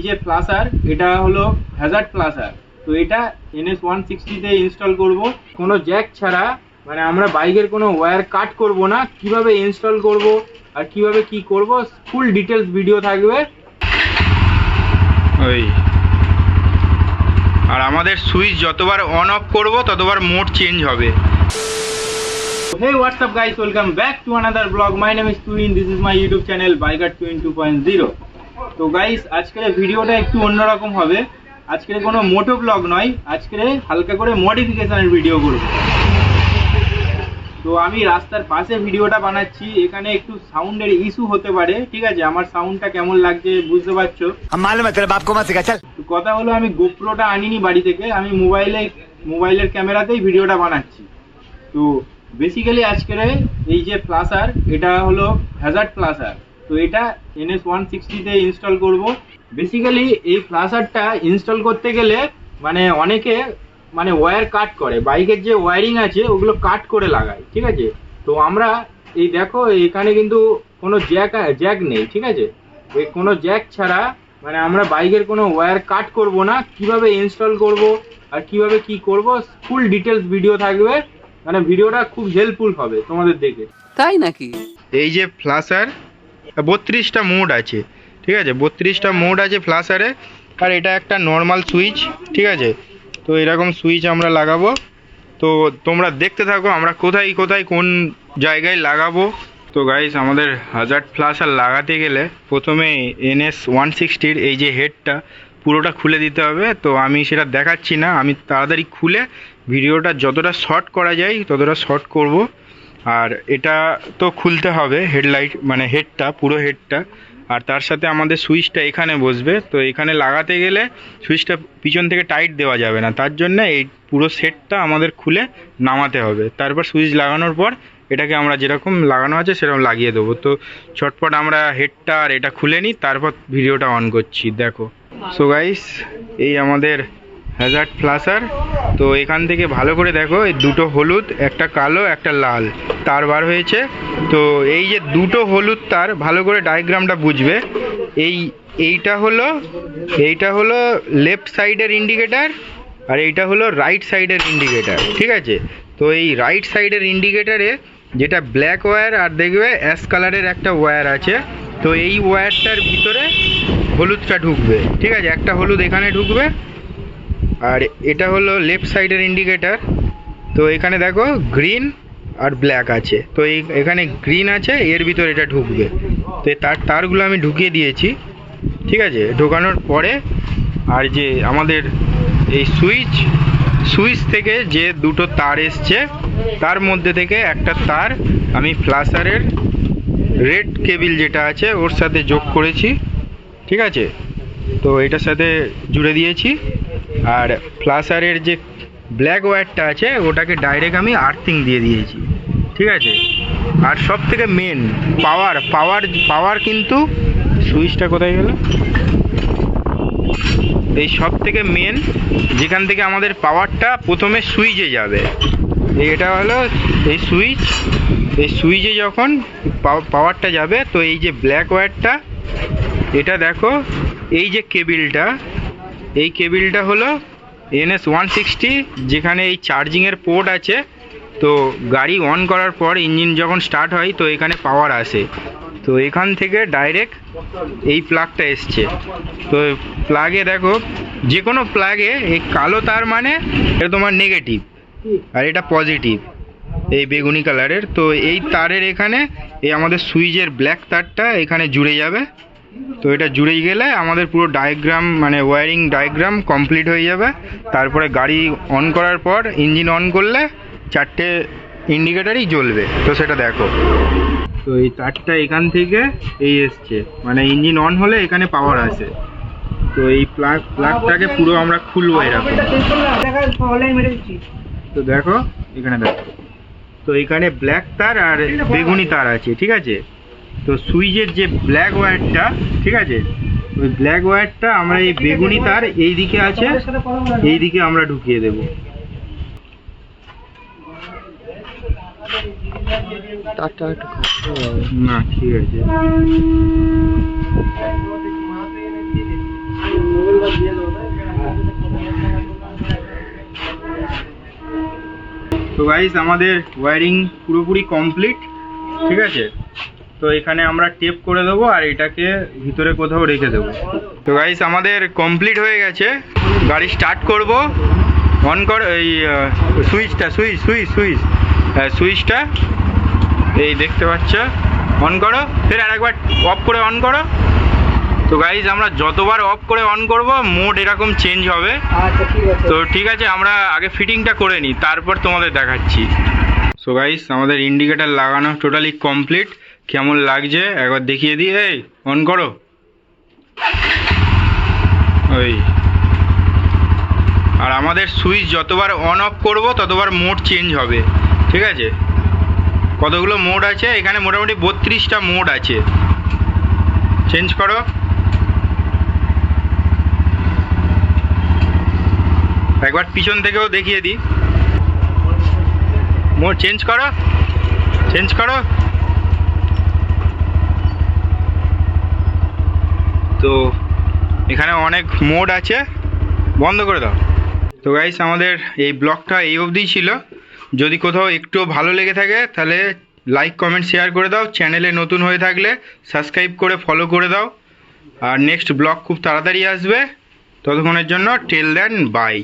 যে ফ্লাশার, এটা হলো হ্যাজার্ড ফ্লাশার। তো এটা NS160 তে ইনস্টল করব কোনো জ্যাক ছাড়া। মানে আমরা বাইকের কোনো ওয়্যার কাট করব না, কিভাবে ইনস্টল করব আর কিভাবে কি করব ফুল ডিটেলস ভিডিও থাকবে। ওই আর আমাদের সুইচ যতবার অন অফ করব ততবার মোড চেঞ্জ হবে। Hey, what's up guys, welcome back to another vlog. My name is Twin, this is my YouTube channel Biker Twin 2.0. তো গাইস আজকের ভিডিওটা একটু অন্যরকম হবে। আজকের কোনো মোটো ব্লগ নয়, আজকে হালকা করে মডিফিকেশনের ভিডিও করব। তো আমি রাস্তার পাশে ভিডিওটা বানাচ্ছি, এখানে একটু সাউন্ডের ইস্যু হতে পারে, ঠিক আছে? আমার সাউন্ডটা কেমন লাগছে বুঝতে পারছো। কথা হলো আমি গোপ্রোটা আনিনি বাড়ি থেকে, আমি মোবাইলের ক্যামেরাতেই ভিডিওটা বানাচ্ছি। তো বেসিক্যালি আজকের এই যে ফ্লাশার, এটা হলো হ্যাজার্ড ফ্লাশার। তো এটা NS160 তে ইনস্টল করব। বেসিক্যালি এই ফ্লাশারটা ইনস্টল করতে গেলে মানে অনেকে মানে ওয়্যার কাট করে, বাইকের যে ওয়্যারিং আছে ওগুলো কাট করে লাগায়, ঠিক আছে? তো আমরা এই দেখো এখানে কিন্তু কোনো জ্যাক নেই, ঠিক আছে? এই কোনো জ্যাক ছাড়া মানে আমরা বাইকের কোনো ওয়্যার কাট করব না, কিভাবে ইনস্টল করব আর কিভাবে কি করব ফুল ডিটেলস ভিডিও থাকবে। মানে ভিডিওটা খুব হেল্পফুল হবে তোমাদের দেখে। তাই নাকি? এই যে ফ্লাশার 32টা মোড আছে, ঠিক আছে? 32টা মোড আছে ফ্লাশারে। আর এটা একটা নর্মাল সুইচ, ঠিক আছে? তো এরকম সুইচ আমরা লাগাবো। তো তোমরা দেখতে থাকো আমরা কোথায় কোথায় কোন জায়গায় লাগাবো। তো গাইস আমাদের হ্যাজার্ড ফ্লাশার লাগাতে গেলে প্রথমে NS160 এই যে হেডটা পুরোটা খুলে দিতে হবে। তো আমি সেটা দেখাচ্ছি না, আমি তাড়াতাড়ি খুলে ভিডিওটা যতটা শর্ট করা যায় ততটা শর্ট করব। আর এটা তো খুলতে হবে, হেডলাইট মানে হেডটা, পুরো হেডটা। আর তার সাথে আমাদের সুইচটা এখানে বসবে। তো এখানে লাগাতে গেলে সুইচটা পিছন থেকে টাইট দেওয়া যাবে না, তার জন্য এই পুরো সেটটা আমাদের খুলে নামাতে হবে। তারপর সুইচ লাগানোর পর এটাকে আমরা যেরকম লাগানো আছে সেরকম লাগিয়ে দেবো। তো চটপট আমরা হেডটা আর এটা খুলে নিই, তারপর ভিডিওটা অন করছি, দেখো। সো গাইস এই আমাদের হ্যাজার্ড ফ্লাশার। তো এখান থেকে ভালো করে দেখো, এই দুটো হলুদ, একটা কালো, একটা লাল তার বার হয়েছে। তো এই যে দুটো হলুদ তার, ভালো করে ডায়াগ্রামটা বুঝবে। এইটা হলো লেফট সাইডের ইন্ডিকেটার আর এইটা হলো রাইট সাইডের ইন্ডিকেটার, ঠিক আছে? তো এই রাইট সাইডের ইন্ডিকেটারে যেটা ব্ল্যাক ওয়্যার আর দেখবে অ্যাশ কালারের একটা ওয়্যার আছে। তো এই ওয়্যারটার ভিতরে হলুদটা ঢুকবে, ঠিক আছে? একটা হলুদ এখানে ঢুকবে। আর এটা হলো লেফট সাইডের ইন্ডিকেটার। তো এখানে দেখো গ্রিন আর ব্ল্যাক আছে। তো এখানে গ্রিন আছে, এর ভিতরে এটা ঢুকবে। তো তারগুলো আমি ঢুকিয়ে দিয়েছি, ঠিক আছে? ঢোকানোর পরে আর যে আমাদের এই সুইচ থেকে যে দুটো তার এসছে তার মধ্যে থেকে একটা তার আমি ফ্লাশারের রেড কেবিল যেটা আছে ওর সাথে যোগ করেছি, ঠিক আছে? তো এটার সাথে জুড়ে দিয়েছি। আর ফ্লাশারের যে ব্ল্যাক ওয়্যারটা আছে ওটাকে ডাইরেক্ট আমি আর্থিং দিয়ে দিয়েছি, ঠিক আছে? আর সব থেকে মেন পাওয়ার কিন্তু সুইচটা কোথায় গেল, এই সব থেকে মেন যেখান থেকে আমাদের পাওয়ারটা প্রথমে সুইচে যাবে, এটা হলো এই সুইচে যখন পাওয়ারটা যাবে। তো এই যে ব্ল্যাক ওয়্যারটা, এটা দেখো এই যে এই কেবিলটা হলো NS160, যেখানে এই চার্জিংয়ের পোর্ট আছে। তো গাড়ি অন করার পর ইঞ্জিন যখন স্টার্ট হয় তো এখানে পাওয়ার আসে। তো এখান থেকে ডাইরেক্ট এই প্লাগটা এসছে। তো প্লাগে দেখো, যে কোনো প্লাগে এই কালো তার মানে এটা তোমার নেগেটিভ আর এটা পজিটিভ, এই বেগুনি কালারের। তো এই তারের এখানে এই আমাদের সুইচের ব্ল্যাক তারটা এখানে জুড়ে যাবে। তো এটা জুড়ে গেলে আমাদের পুরো ডায়াগ্রাম মানে ওয়্যারিং ডায়াগ্রাম কমপ্লিট হয়ে যাবে। তারপরে গাড়ি অন করার পর ইঞ্জিন অন করলে চারটে ইন্ডিকেটারই জ্বলবে। তো সেটা দেখো, তো এই তারটা এখান থেকে এই এসছে, মানে ইঞ্জিন অন হলে এখানে পাওয়ার আসে। তো এই প্লাগটাকে পুরো আমরা খুলবো এরকম। তো দেখো এখানে দেখো, তো এখানে ব্ল্যাক তার আর বেগুনি তার আছে, ঠিক আছে? তো সুইচের যে ব্ল্যাক ওয়্যারটা, ঠিক আছে, ওই ব্ল্যাক ওয়্যারটা আমরা এই বেগুনি তার এই দিকে আছে, এই দিকে আমরা ঢুকিয়ে দেব। না ঠিক আছে, গাইস আমাদের ওয়্যারিং পুরোপুরি কমপ্লিট, ঠিক আছে। তো এখানে আমরা টেপ করে দেবো আর এটাকে ভিতরে কোথাও রেখে দেবো। তো গাইস আমাদের কমপ্লিট হয়ে গেছে। গাড়ি স্টার্ট করব, অন কর এই সুইচটা এই দেখতে পাচ্ছ, অন করো, ফের আরেকবার অফ করে অন করো। তো গাইস আমরা যতবার অফ করে অন করব মোড এরকম চেঞ্জ হবে। আচ্ছা ঠিক আছে। তো ঠিক আছে, আমরা আগে ফিটিংটা করে নিই, তারপর তোমাদের দেখাচ্ছি। সো গাইস আমাদের ইন্ডিকেটর লাগানো টোটালি কমপ্লিট। কেমন লাগছে একবার দেখিয়ে দিই। এই অন করো, ওই। আর আমাদের সুইচ যতবার অন অফ করব ততবার মোড চেঞ্জ হবে, ঠিক আছে। কতগুলো মোড আছে এখানে? মোটামুটি 32টা মোড আছে। চেঞ্জ করো। একবার পিছন থেকেও দেখিয়ে দিই। মোড চেঞ্জ করো, চেঞ্জ করো। তো এখানে অনেক মোড আছে, বন্ধ করে দাও। তো গাইস আমাদের এই ব্লগটা এই অবধিই ছিল। যদি কোথাও একটু ভালো লেগে থাকে তাহলে লাইক কমেন্ট শেয়ার করে দাও। চ্যানেলে নতুন হয়ে থাকলে সাবস্ক্রাইব করে ফলো করে দাও। আর নেক্সট ব্লগ খুব তাড়াতাড়ি আসবে। ততক্ষণের জন্য টিল দেন বাই।